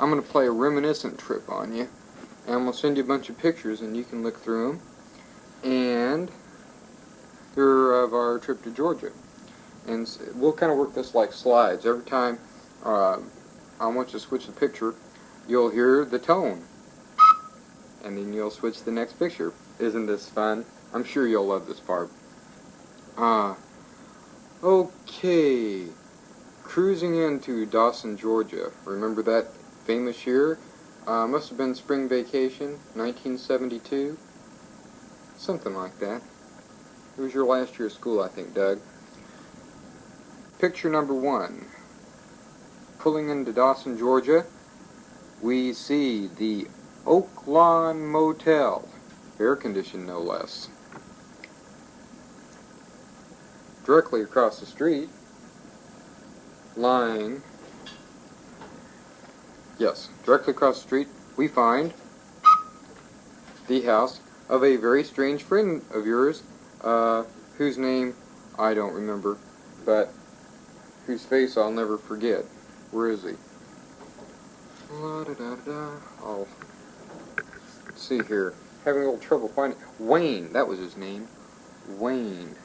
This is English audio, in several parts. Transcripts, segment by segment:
I'm going to play a reminiscent trip on you. And I'm going to send you a bunch of pictures and you can look through them. And they're of our trip to Georgia. And we'll kind of work this like slides. Every time I want you to switch the picture, you'll hear the tone. And then you'll switch to the next picture. Isn't this fun? I'm sure you'll love this part. Okay. Cruising into Dawson, Georgia. Remember that famous year? Must have been spring vacation, 1972. Something like that. It was your last year of school, I think, Doug. Picture number 1. Pulling into Dawson, Georgia, we see the Oak Lawn Motel. Air-conditioned, no less. Directly across the street, directly across the street, we find the house of a very strange friend of yours, whose name I don't remember, but whose face I'll never forget. Where is he? Oh, let's see here. Having a little trouble finding. Wayne, that was his name. Wayne.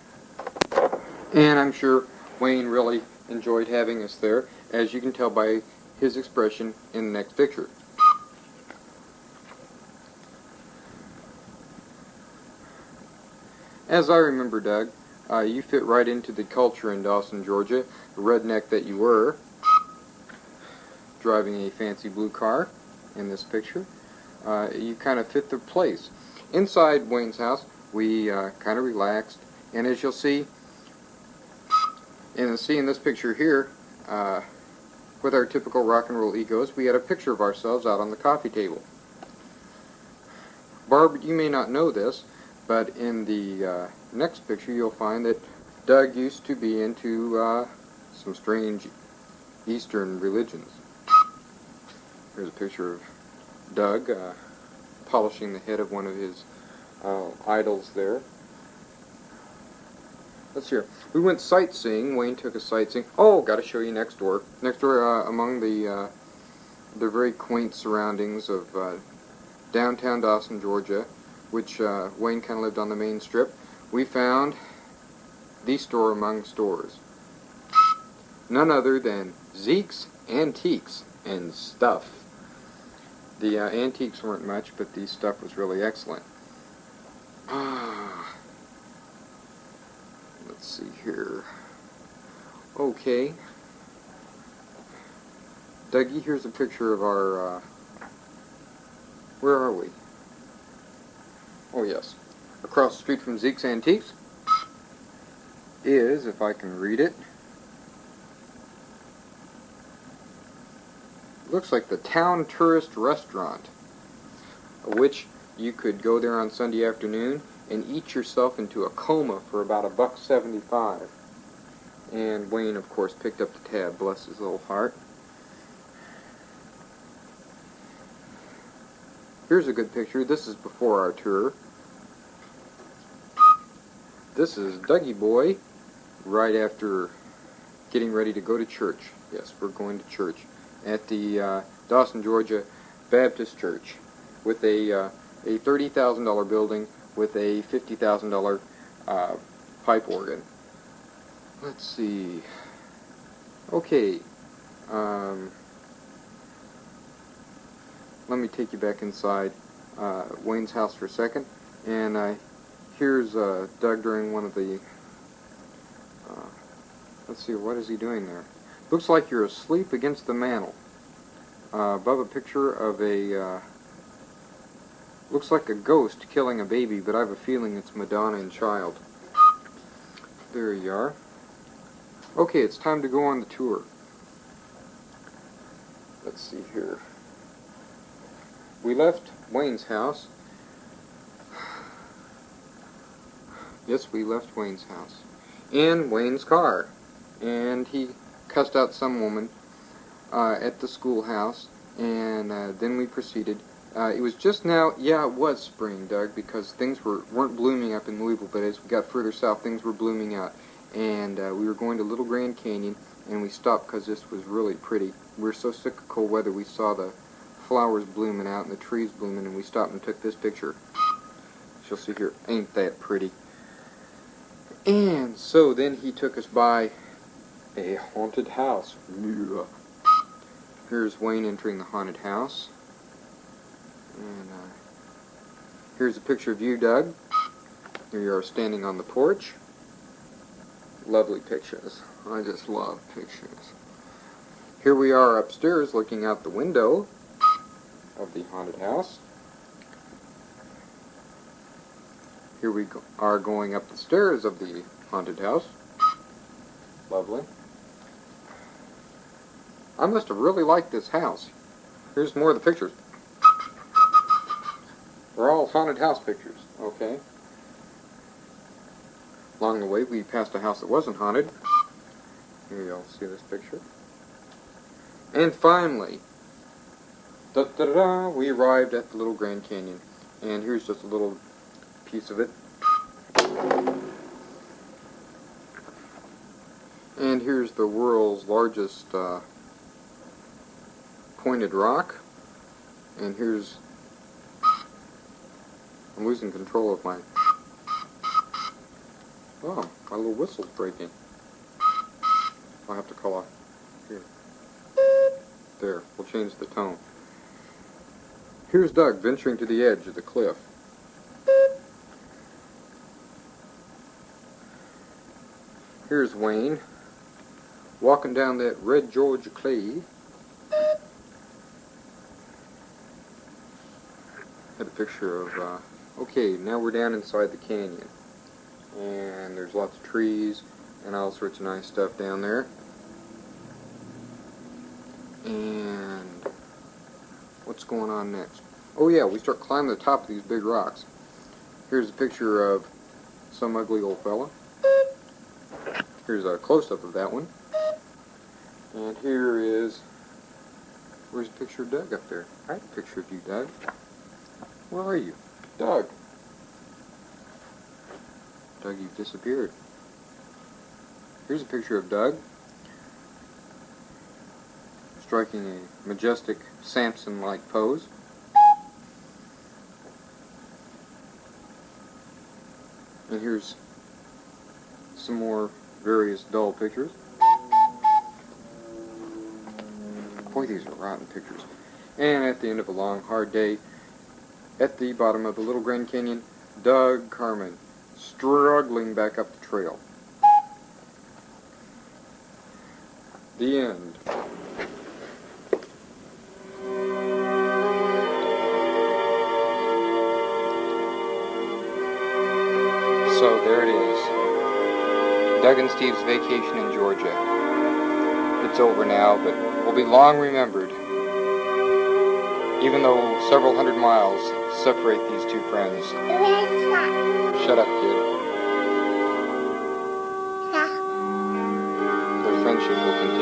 And I'm sure Wayne really enjoyed having us there, as you can tell by his expression in the next picture. As I remember, Doug, you fit right into the culture in Dawson, Georgia, the redneck that you were, driving a fancy blue car in this picture. You kind of fit the place. Inside Wayne's house, we kind of relaxed, and as you'll see, in this picture here, with our typical rock and roll egos, we had a picture of ourselves out on the coffee table. Barb, you may not know this, but in the next picture you'll find that Doug used to be into some strange Eastern religions. Here's a picture of Doug polishing the head of one of his idols there. Let's hear. We went sightseeing. Wayne took us sightseeing. Oh, got to show you next door. Next door, among the very quaint surroundings of downtown Dawson, Georgia, which Wayne kind of lived on the main strip, we found the store among stores. None other than Zeke's Antiques and Stuff. The antiques weren't much, but the stuff was really excellent. Let's see here. Okay. Dougie, here's a picture of our, where are we? Oh yes. Across the street from Zeke's Antiques is, if I can read it, looks like the Town Tourist Restaurant, which you could go there on Sunday afternoon and eat yourself into a coma for about $1.75. And Wayne, of course, picked up the tab, bless his little heart. Here's a good picture. This is before our tour. This is Dougie Boy right after getting ready to go to church. Yes, we're going to church at the Dawson, Georgia Baptist Church with a $30,000 building with a $50,000 pipe organ. Let's see. Okay. Let me take you back inside Wayne's house for a second. And here's Doug during one of the... let's see, what is he doing there? Looks like you're asleep against the mantel. Above a picture of a... looks like a ghost killing a baby, but I have a feeling it's Madonna and Child. There you are. Okay, it's time to go on the tour. Let's see here. We left Wayne's house. Yes, we left Wayne's house. In Wayne's car. And he cussed out some woman at the schoolhouse. And then we proceeded. It was just now, yeah, it was spring, Doug, because things weren't blooming up in Louisville, but as we got further south, things were blooming out. And we were going to Little Grand Canyon, and we stopped because this was really pretty. We were so sick of cold weather, we saw the flowers blooming out and the trees blooming, and we stopped and took this picture. You'll see here, ain't that pretty? And so then he took us by a haunted house. Here's Wayne entering the haunted house. And here's a picture of you, Doug. Here you are standing on the porch. Lovely pictures. I just love pictures. Here we are upstairs looking out the window of the haunted house. Here we are going up the stairs of the haunted house. Lovely. I must have really liked this house. Here's more of the pictures. They're all haunted house pictures, okay? Along the way, we passed a house that wasn't haunted. Here you'll see this picture. And finally, we arrived at the Little Grand Canyon. And here's just a little piece of it. And here's the world's largest pointed rock. And here's... I'm losing control of my... Oh, my little whistle's breaking. I'll have to call off. Here. There, we'll change the tone. Here's Doug venturing to the edge of the cliff. Here's Wayne walking down that red Georgia clay. Had a picture of, okay, now we're down inside the canyon. And there's lots of trees and all sorts of nice stuff down there. And what's going on next? Oh yeah, we start climbing the top of these big rocks. Here's a picture of some ugly old fella. Here's a close-up of that one. And here is... Where's a picture of Doug up there? I have a picture of you, Doug. Where are you? Doug. Doug, you've disappeared. Here's a picture of Doug striking a majestic Samson-like pose. And here's some more various dull pictures. Boy, these are rotten pictures. And at the end of a long, hard day, at the bottom of the Little Grand Canyon, Doug Carmen, struggling back up the trail. The end. So there it is. Doug and Steve's vacation in Georgia. It's over now, but will be long remembered. Even though several hundred miles separate these two friends. Shut up, kid. Their friendship will continue.